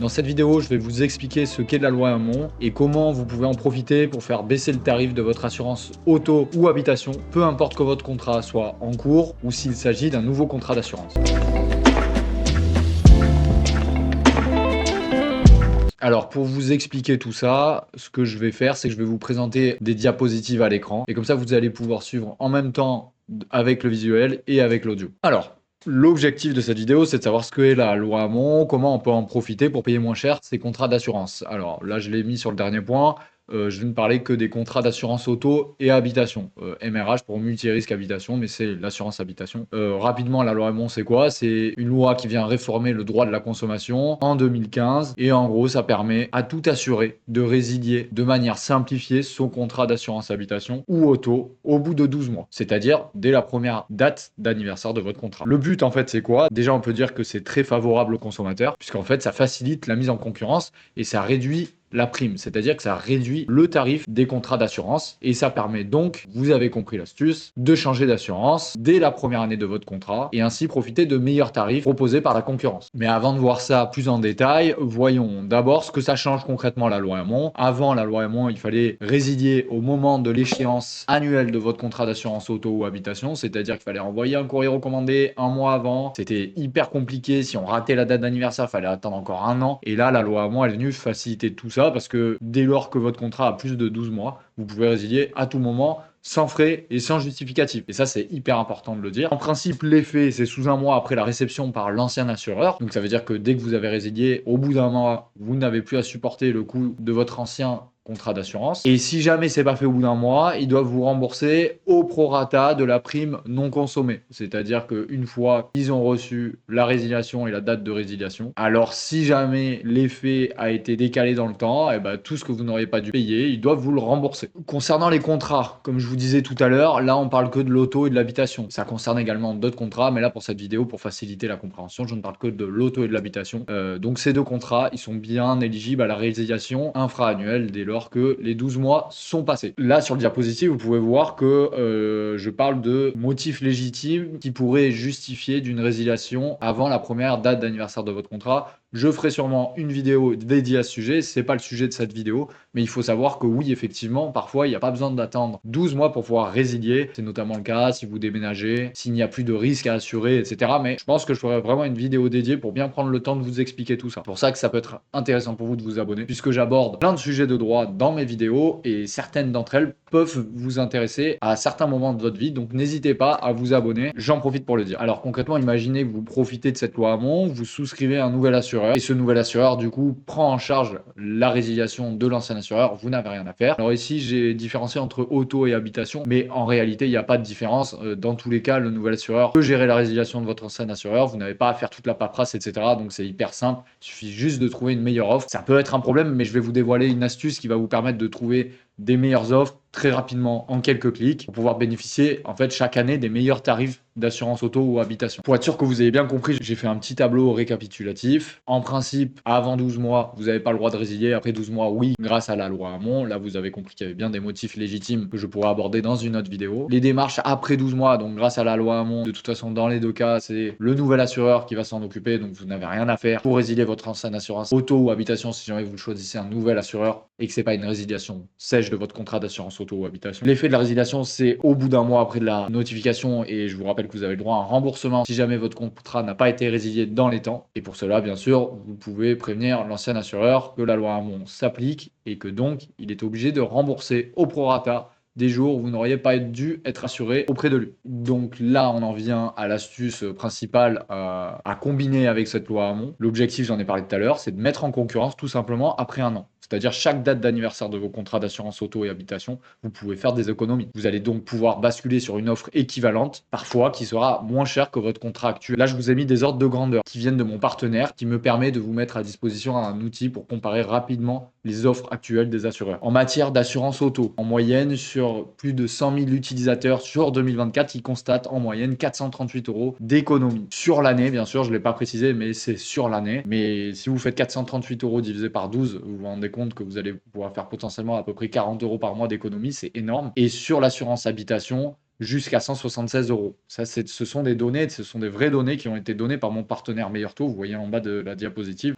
Dans cette vidéo, je vais vous expliquer ce qu'est la loi Hamon et comment vous pouvez en profiter pour faire baisser le tarif de votre assurance auto ou habitation, peu importe que votre contrat soit en cours ou s'il s'agit d'un nouveau contrat d'assurance. Alors, pour vous expliquer tout ça, ce que je vais faire, c'est que je vais vous présenter des diapositives à l'écran et comme ça, vous allez pouvoir suivre en même temps avec le visuel et avec l'audio. Alors, l'objectif de cette vidéo, c'est de savoir ce qu'est la loi Hamon, comment on peut en profiter pour payer moins cher ses contrats d'assurance. Alors là, je l'ai mis sur le dernier point. Je ne parlais que des contrats d'assurance auto et habitation. MRH pour multirisque habitation, mais c'est l'assurance habitation. Rapidement, la loi Hamon, c'est quoi? C'est une loi qui vient réformer le droit de la consommation en 2015. Et en gros, ça permet à tout assuré de résilier de manière simplifiée son contrat d'assurance habitation ou auto au bout de 12 mois. C'est-à-dire dès la première date d'anniversaire de votre contrat. Le but, en fait, c'est quoi? Déjà, on peut dire que c'est très favorable aux consommateurs, puisqu'en fait, ça facilite la mise en concurrence et ça réduit la prime, c'est-à-dire que ça réduit le tarif des contrats d'assurance et ça permet donc, vous avez compris l'astuce, de changer d'assurance dès la première année de votre contrat et ainsi profiter de meilleurs tarifs proposés par la concurrence. Mais avant de voir ça plus en détail, voyons d'abord ce que ça change concrètement la loi Hamon. Avant la loi Hamon, il fallait résilier au moment de l'échéance annuelle de votre contrat d'assurance auto ou habitation, c'est-à-dire qu'il fallait envoyer un courrier recommandé un mois avant. C'était hyper compliqué, si on ratait la date d'anniversaire, il fallait attendre encore un an. Et là, la loi Hamon, elle est venue faciliter tout ça parce que dès lors que votre contrat a plus de 12 mois, vous pouvez résilier à tout moment sans frais et sans justificatif. Et ça, c'est hyper important de le dire. En principe, l'effet, c'est sous un mois après la réception par l'ancien assureur. Donc ça veut dire que dès que vous avez résilié, au bout d'un mois, vous n'avez plus à supporter le coût de votre ancien contrat d'assurance. Et si jamais c'est pas fait au bout d'un mois, ils doivent vous rembourser au prorata de la prime non consommée. C'est-à-dire qu'une fois qu'ils ont reçu la résiliation et la date de résiliation, alors si jamais l'effet a été décalé dans le temps, et ben tout ce que vous n'auriez pas dû payer, ils doivent vous le rembourser. Concernant les contrats, comme je vous disais tout à l'heure, là on parle que de l'auto et de l'habitation. Ça concerne également d'autres contrats, mais là pour cette vidéo, pour faciliter la compréhension, je ne parle que de l'auto et de l'habitation. Donc ces deux contrats, ils sont bien éligibles à la résiliation infra-annuelle dès lors que les 12 mois sont passés. Là, sur le diapositive, vous pouvez voir que je parle de motifs légitimes qui pourraient justifier d'une résiliation avant la première date d'anniversaire de votre contrat. Je ferai sûrement une vidéo dédiée à ce sujet, c'est pas le sujet de cette vidéo, mais il faut savoir que oui, effectivement, parfois, il n'y a pas besoin d'attendre 12 mois pour pouvoir résilier. C'est notamment le cas si vous déménagez, s'il n'y a plus de risque à assurer, etc. Mais je pense que je ferai vraiment une vidéo dédiée pour bien prendre le temps de vous expliquer tout ça. C'est pour ça que ça peut être intéressant pour vous de vous abonner, puisque j'aborde plein de sujets de droit dans mes vidéos et certaines d'entre elles peuvent vous intéresser à certains moments de votre vie, donc n'hésitez pas à vous abonner, j'en profite pour le dire. Alors concrètement, imaginez que vous profitez de cette loi Hamon, vous souscrivez à un nouvel assureur, et ce nouvel assureur du coup prend en charge la résiliation de l'ancien assureur, vous n'avez rien à faire. Alors ici j'ai différencié entre auto et habitation, mais en réalité il n'y a pas de différence. Dans tous les cas, le nouvel assureur peut gérer la résiliation de votre ancien assureur, vous n'avez pas à faire toute la paperasse, etc. Donc c'est hyper simple, il suffit juste de trouver une meilleure offre. Ça peut être un problème, mais je vais vous dévoiler une astuce qui va vous permettre de trouver des meilleures offres très rapidement en quelques clics pour pouvoir bénéficier en fait chaque année des meilleurs tarifs d'assurance auto ou habitation. Pour être sûr que vous avez bien compris, j'ai fait un petit tableau récapitulatif. En principe, avant 12 mois, vous n'avez pas le droit de résilier. Après 12 mois, oui, grâce à la loi Hamon. Là, vous avez compris qu'il y avait bien des motifs légitimes que je pourrais aborder dans une autre vidéo. Les démarches après 12 mois, donc grâce à la loi Hamon, de toute façon, dans les deux cas, c'est le nouvel assureur qui va s'en occuper. Donc, vous n'avez rien à faire pour résilier votre ancienne assurance auto ou habitation si jamais vous choisissez un nouvel assureur et que c'est pas une résiliation sèche de votre contrat d'assurance auto ou habitation. L'effet de la résiliation, c'est au bout d'un mois après de la notification et je vous rappelle que vous avez le droit à un remboursement si jamais votre contrat n'a pas été résilié dans les temps. Et pour cela, bien sûr, vous pouvez prévenir l'ancien assureur que la loi Hamon s'applique et que donc il est obligé de rembourser au prorata des jours où vous n'auriez pas dû être assuré auprès de lui. Donc là, on en vient à l'astuce principale à combiner avec cette loi Hamon. L'objectif, j'en ai parlé tout à l'heure, c'est de mettre en concurrence tout simplement après un an. C'est-à-dire chaque date d'anniversaire de vos contrats d'assurance auto et habitation, vous pouvez faire des économies. Vous allez donc pouvoir basculer sur une offre équivalente, parfois qui sera moins chère que votre contrat actuel. Là, je vous ai mis des ordres de grandeur qui viennent de mon partenaire, qui me permet de vous mettre à disposition un outil pour comparer rapidement les offres actuelles des assureurs. En matière d'assurance auto, en moyenne, sur plus de 100 000 utilisateurs sur 2024, ils constatent en moyenne 438 € d'économie. Sur l'année, bien sûr, je ne l'ai pas précisé, mais c'est sur l'année. Mais si vous faites 438 € divisé par 12, vous vous rendez compte que vous allez pouvoir faire potentiellement à peu près 40 € par mois d'économie, c'est énorme. Et sur l'assurance habitation, jusqu'à 176 €. Ça, ce sont des données, ce sont des vraies données qui ont été données par mon partenaire Meilleur Taux. Vous voyez en bas de la diapositive.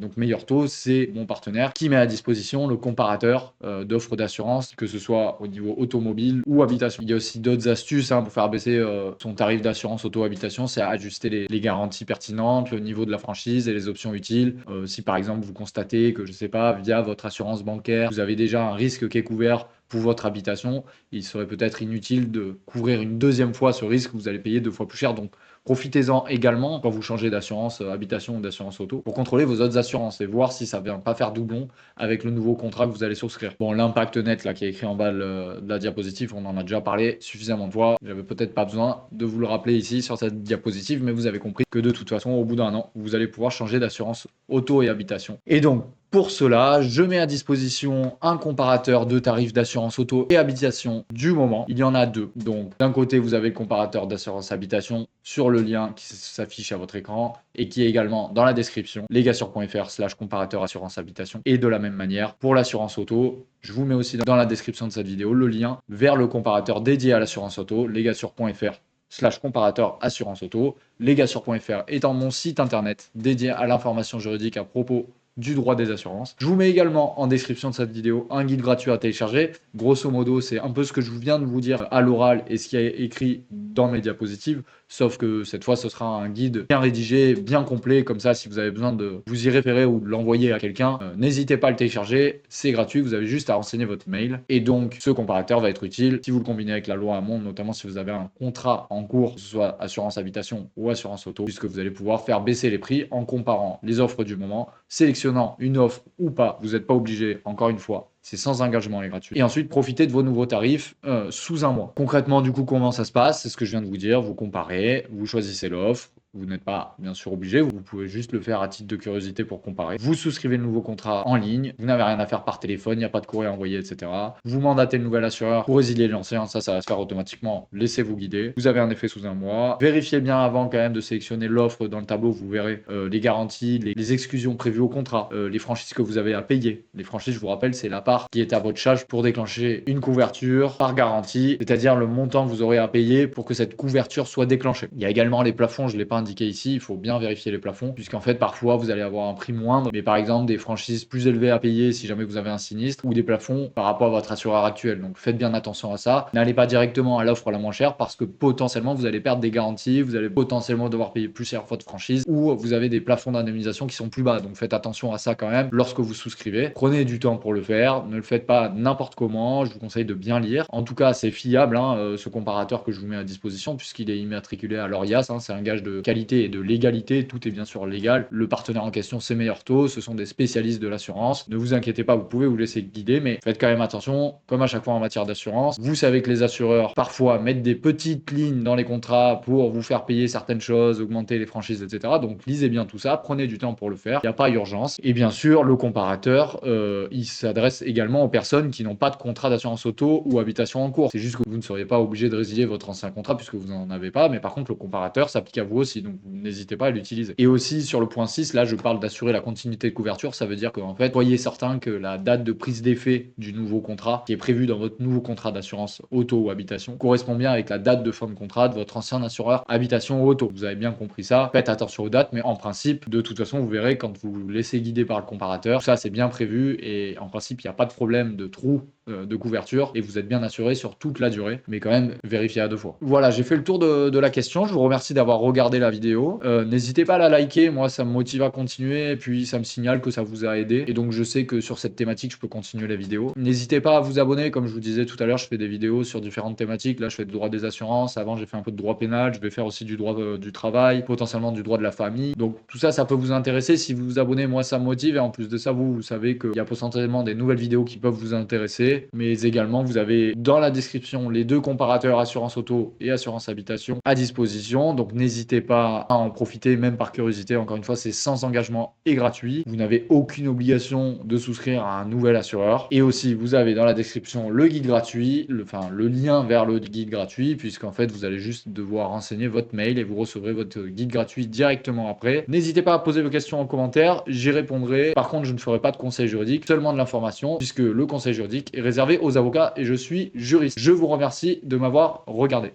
Donc Meilleur Taux, c'est mon partenaire qui met à disposition le comparateur d'offres d'assurance, que ce soit au niveau automobile ou habitation. Il y a aussi d'autres astuces pour faire baisser son tarif d'assurance auto-habitation, c'est ajuster les garanties pertinentes, le niveau de la franchise et les options utiles. Si par exemple vous constatez que, je sais pas, via votre assurance bancaire, vous avez déjà un risque qui est couvert pour votre habitation, il serait peut-être inutile de couvrir une deuxième fois ce risque, vous allez payer 2 fois plus cher. Donc profitez-en également quand vous changez d'assurance habitation ou d'assurance auto pour contrôler vos autres assurances et voir si ça ne vient pas faire doublon avec le nouveau contrat que vous allez souscrire. Bon, l'impact net là qui est écrit en bas de la diapositive, on en a déjà parlé suffisamment de fois. J'avais peut-être pas besoin de vous le rappeler ici sur cette diapositive, mais vous avez compris que de toute façon, au bout d'un an, vous allez pouvoir changer d'assurance auto et habitation. Et donc, pour cela, je mets à disposition un comparateur de tarifs d'assurance auto et habitation du moment. Il y en a deux. Donc, d'un côté, vous avez le comparateur d'assurance habitation sur le lien qui s'affiche à votre écran et qui est également dans la description, legassure.fr/comparateur assurance habitation. Et de la même manière, pour l'assurance auto, je vous mets aussi dans la description de cette vidéo le lien vers le comparateur dédié à l'assurance auto, legassure.fr/comparateur assurance auto. Legassure.fr étant mon site internet dédié à l'information juridique à propos du droit des assurances. Je vous mets également en description de cette vidéo un guide gratuit à télécharger. Grosso modo, c'est un peu ce que je viens de vous dire à l'oral et ce qui est écrit dans mes diapositives, sauf que cette fois, ce sera un guide bien rédigé, bien complet, comme ça, si vous avez besoin de vous y référer ou de l'envoyer à quelqu'un, n'hésitez pas à le télécharger, c'est gratuit, vous avez juste à renseigner votre mail. Et donc, ce comparateur va être utile si vous le combinez avec la loi Hamon, notamment si vous avez un contrat en cours, que ce soit assurance habitation ou assurance auto, puisque vous allez pouvoir faire baisser les prix en comparant les offres du moment, sélectionnant une offre ou pas, vous n'êtes pas obligé, encore une fois, c'est sans engagement et gratuit. Et ensuite, profitez de vos nouveaux tarifs sous un mois. Concrètement, du coup, comment ça se passe? C'est ce que je viens de vous dire. Vous comparez, vous choisissez l'offre. Vous n'êtes pas, bien sûr, obligé. Vous pouvez juste le faire à titre de curiosité pour comparer. Vous souscrivez le nouveau contrat en ligne. Vous n'avez rien à faire par téléphone. Il n'y a pas de courrier à envoyer, etc. Vous mandatez le nouvel assureur pour résilier l'ancien. Ça va se faire automatiquement. Laissez-vous guider. Vous avez un effet sous un mois. Vérifiez bien avant quand même de sélectionner l'offre dans le tableau. Vous verrez les garanties, les exclusions prévues au contrat, les franchises que vous avez à payer. Les franchises, je vous rappelle, c'est la part qui est à votre charge pour déclencher une couverture par garantie, c'est-à-dire le montant que vous aurez à payer pour que cette couverture soit déclenchée. Il y a également les plafonds, je ne l'ai pas indiqué ici, il faut bien vérifier les plafonds, puisqu'en fait parfois vous allez avoir un prix moindre, mais par exemple des franchises plus élevées à payer si jamais vous avez un sinistre, ou des plafonds par rapport à votre assureur actuel. Donc faites bien attention à ça. N'allez pas directement à l'offre la moins chère, parce que potentiellement vous allez perdre des garanties, vous allez potentiellement devoir payer plus cher votre franchise, ou vous avez des plafonds d'indemnisation qui sont plus bas. Donc faites attention à ça quand même lorsque vous souscrivez. Prenez du temps pour le faire, ne le faites pas n'importe comment, je vous conseille de bien lire. En tout cas, c'est fiable, ce comparateur que je vous mets à disposition, puisqu'il est immatriculé à l'ORIAS, c'est un gage de qualité et de légalité, tout est bien sûr légal. Le partenaire en question, c'est Meilleur Taux, ce sont des spécialistes de l'assurance. Ne vous inquiétez pas, vous pouvez vous laisser guider, mais faites quand même attention, comme à chaque fois en matière d'assurance. Vous savez que les assureurs, parfois, mettent des petites lignes dans les contrats pour vous faire payer certaines choses, augmenter les franchises, etc. Donc lisez bien tout ça, prenez du temps pour le faire, il n'y a pas urgence. Et bien sûr, le comparateur, il s'adresse également aux personnes qui n'ont pas de contrat d'assurance auto ou habitation en cours. C'est juste que vous ne seriez pas obligé de résilier votre ancien contrat puisque vous n'en avez pas, mais par contre le comparateur s'applique à vous aussi, donc n'hésitez pas à l'utiliser. Et aussi sur le point 6, là je parle d'assurer la continuité de couverture, ça veut dire qu'en fait, soyez certain que la date de prise d'effet du nouveau contrat qui est prévu dans votre nouveau contrat d'assurance auto ou habitation correspond bien avec la date de fin de contrat de votre ancien assureur habitation ou auto. Vous avez bien compris ça, faites attention aux dates, mais en principe, de toute façon, vous verrez quand vous vous laissez guider par le comparateur, ça c'est bien prévu et en principe, il n'y a pas de problème de trou de couverture et vous êtes bien assuré sur toute la durée, mais quand même vérifiez à 2 fois. Voilà, j'ai fait le tour de la question, je vous remercie d'avoir regardé la vidéo. N'hésitez pas à la liker, moi ça me motive à continuer et puis ça me signale que ça vous a aidé et donc je sais que sur cette thématique je peux continuer la vidéo. N'hésitez pas à vous abonner, comme je vous disais tout à l'heure, je fais des vidéos sur différentes thématiques. Là je fais du droit des assurances, avant j'ai fait un peu de droit pénal, je vais faire aussi du droit du travail, potentiellement du droit de la famille. Donc tout ça, ça peut vous intéresser. Si vous vous abonnez, moi ça me motive et en plus de ça, vous savez qu'il y a potentiellement des nouvelles vidéos qui peuvent vous intéresser, mais également vous avez dans la description les 2 comparateurs assurance auto et assurance habitation à disposition, donc n'hésitez pas pas à en profiter, même par curiosité. Encore une fois, c'est sans engagement et gratuit. Vous n'avez aucune obligation de souscrire à un nouvel assureur. Et aussi, vous avez dans la description le guide gratuit, le lien vers le guide gratuit, puisqu'en fait, vous allez juste devoir renseigner votre mail et vous recevrez votre guide gratuit directement après. N'hésitez pas à poser vos questions en commentaire, j'y répondrai. Par contre, je ne ferai pas de conseil juridique, seulement de l'information, puisque le conseil juridique est réservé aux avocats et je suis juriste. Je vous remercie de m'avoir regardé.